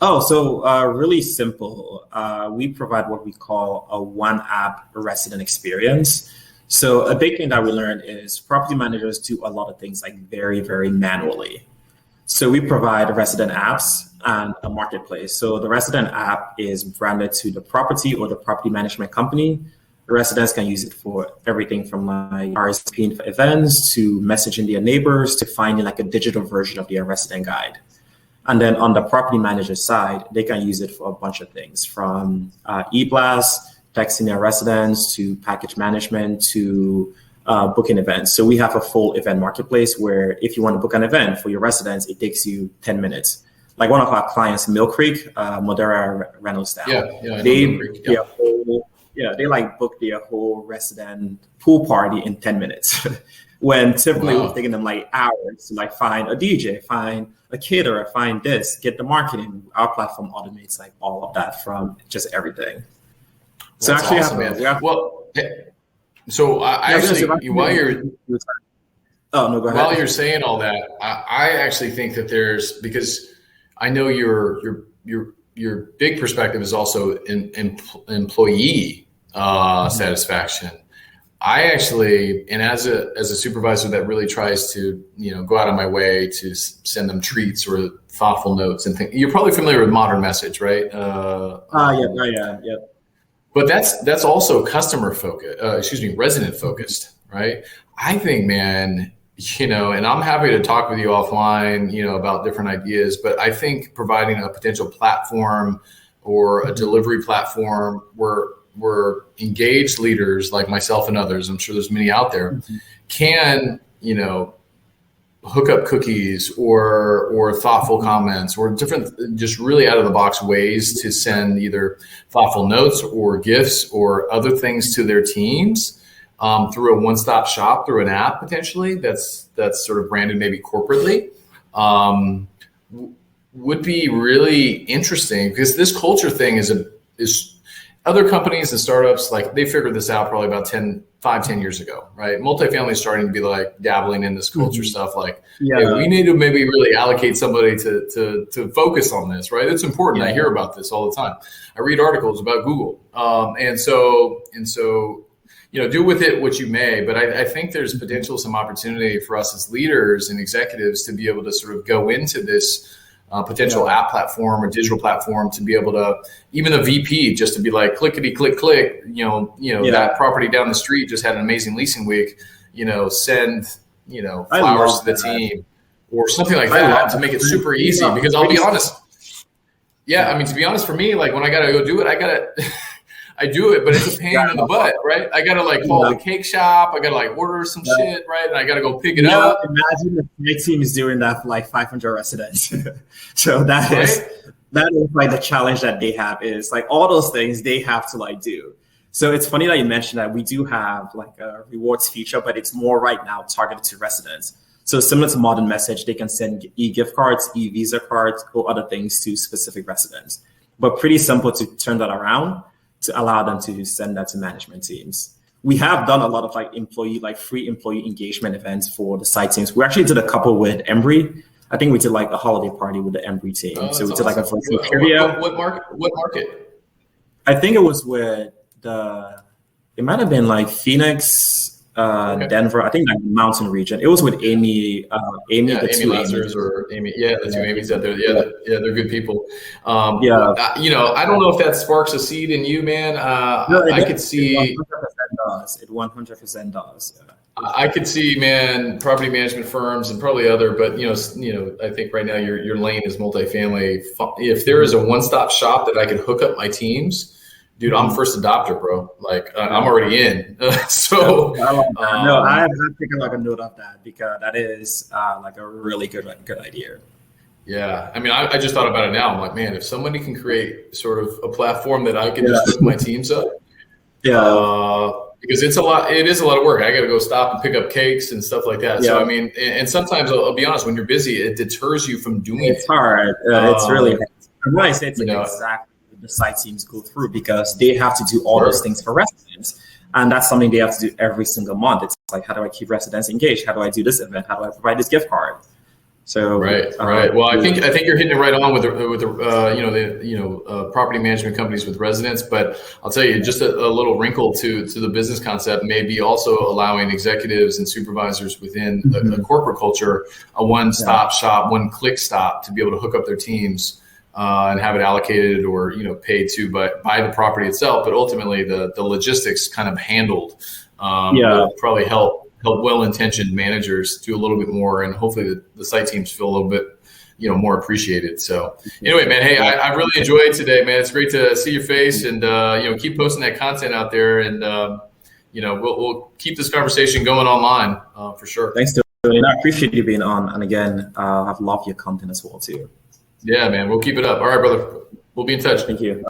Oh, so really simple. We provide what we call a one app resident experience. So a big thing that we learned is property managers do a lot of things like very, very manually. So we provide resident apps and a marketplace. So the resident app is branded to the property or the property management company. The residents can use it for everything from like RSVPing for events to messaging their neighbors to finding like a digital version of their resident guide. And then on the property manager side, they can use it for a bunch of things from e-blast, texting their residents to package management to booking events. So we have a full event marketplace where if you want to book an event for your residents, it takes you 10 minutes. Like one of our clients, Mill Creek, Modera rental staff. They like book their whole resident pool party in 10 minutes. When typically we're taking them like hours to like find a DJ, find a caterer, find this, get the marketing. Our platform automates like all of that from just everything. So
that's awesome, man. So I actually, while you're saying all that, I actually think that because I know your big perspective is also in employee satisfaction. I actually, and as a supervisor that really tries to, go out of my way to send them treats or thoughtful notes and things. You're probably familiar with Modern Message, right?
Yeah.
But that's also customer focused, resident focused, right? I think, man, and I'm happy to talk with you offline, about different ideas, but I think providing a potential platform or a delivery platform where engaged leaders like myself and others, I'm sure there's many out there, can, hook up cookies or thoughtful comments or different, just really out of the box ways to send either thoughtful notes or gifts or other things to their teams through a one-stop shop, through an app potentially that's sort of branded maybe corporately, would be really interesting because this culture thing is other companies and startups, like they figured this out probably about 10 years ago, right? Multifamily is starting to be like dabbling in this culture stuff. Like, hey, we need to maybe really allocate somebody to focus on this, right? It's important. I hear about this all the time. I read articles about Google. And so, do with it what you may, but I think there's potential, some opportunity for us as leaders and executives to be able to sort of go into this potential app platform or digital platform to be able to, even a VP, just to be like clickety click click, that property down the street just had an amazing leasing week, send flowers to the team or something like that to make it super easy. Because I'll be honest, to be honest, for me, like when I gotta go do it, I do it, but it's a pain in the butt, right? I gotta like call the cake shop. I gotta like order some shit, right? And I gotta go pick it up.
Imagine if my team is doing that for like 500 residents. So that is like the challenge that they have is like all those things they have to like do. So it's funny that you mentioned that we do have like a rewards feature, but it's more right now targeted to residents. So similar to Modern Message, they can send e-gift cards, e-visa cards, or other things to specific residents. But pretty simple to turn that around to allow them to send that to management teams. We have done a lot of like free employee engagement events for the site teams. We actually did a couple with Embrey. I think we did like a holiday party with the Embrey team. So we did like a virtual trivia.
What market?
I think it was with it might have been like Phoenix, Denver. I think like mountain region. It was with Amy,
Amy Lazarus or Amy. Yeah, the two Amy's out there. Yeah, they're good people. I don't know if that sparks a seed in you, man. I could see.
It 100% does. Yeah.
I could see, man, property management firms and probably other, but I think right now your lane is multifamily. If there is a one-stop shop that I could hook up my teams, dude, I'm first adopter, bro. Like I'm already in. So
I have taken like a note of that because that is like a really good idea.
Yeah, I mean, I just thought about it now. I'm like, man, if somebody can create sort of a platform that I can just hook my teams up, because it is a lot of work. I got to go stop and pick up cakes and stuff like that. Yeah. So I mean, and sometimes I'll be honest, when you're busy, it deters you from doing it.
It's hard. It's really hard. And when I say it's like exactly what the site teams go through because they have to do all those things for residents. And that's something they have to do every single month. It's like, how do I keep residents engaged? How do I do this event? How do I provide this gift card? So
right. Well, I think you're hitting it right on with the property management companies with residents. But I'll tell you, just a little wrinkle to the business concept may be also allowing executives and supervisors within the corporate culture a one-stop shop, one-click stop to be able to hook up their teams and have it allocated or paid to by the property itself. But ultimately, the logistics kind of handled will probably help well-intentioned managers do a little bit more, and hopefully the site teams feel a little bit, more appreciated. So anyway, man, hey, I really enjoyed today, man. It's great to see your face and, keep posting that content out there. And, we'll keep this conversation going online for sure.
Thanks, Tony. I appreciate you being on. And again, I've loved your content as well, too.
Yeah, man, we'll keep it up. All right, brother. We'll be in touch.
Thank you.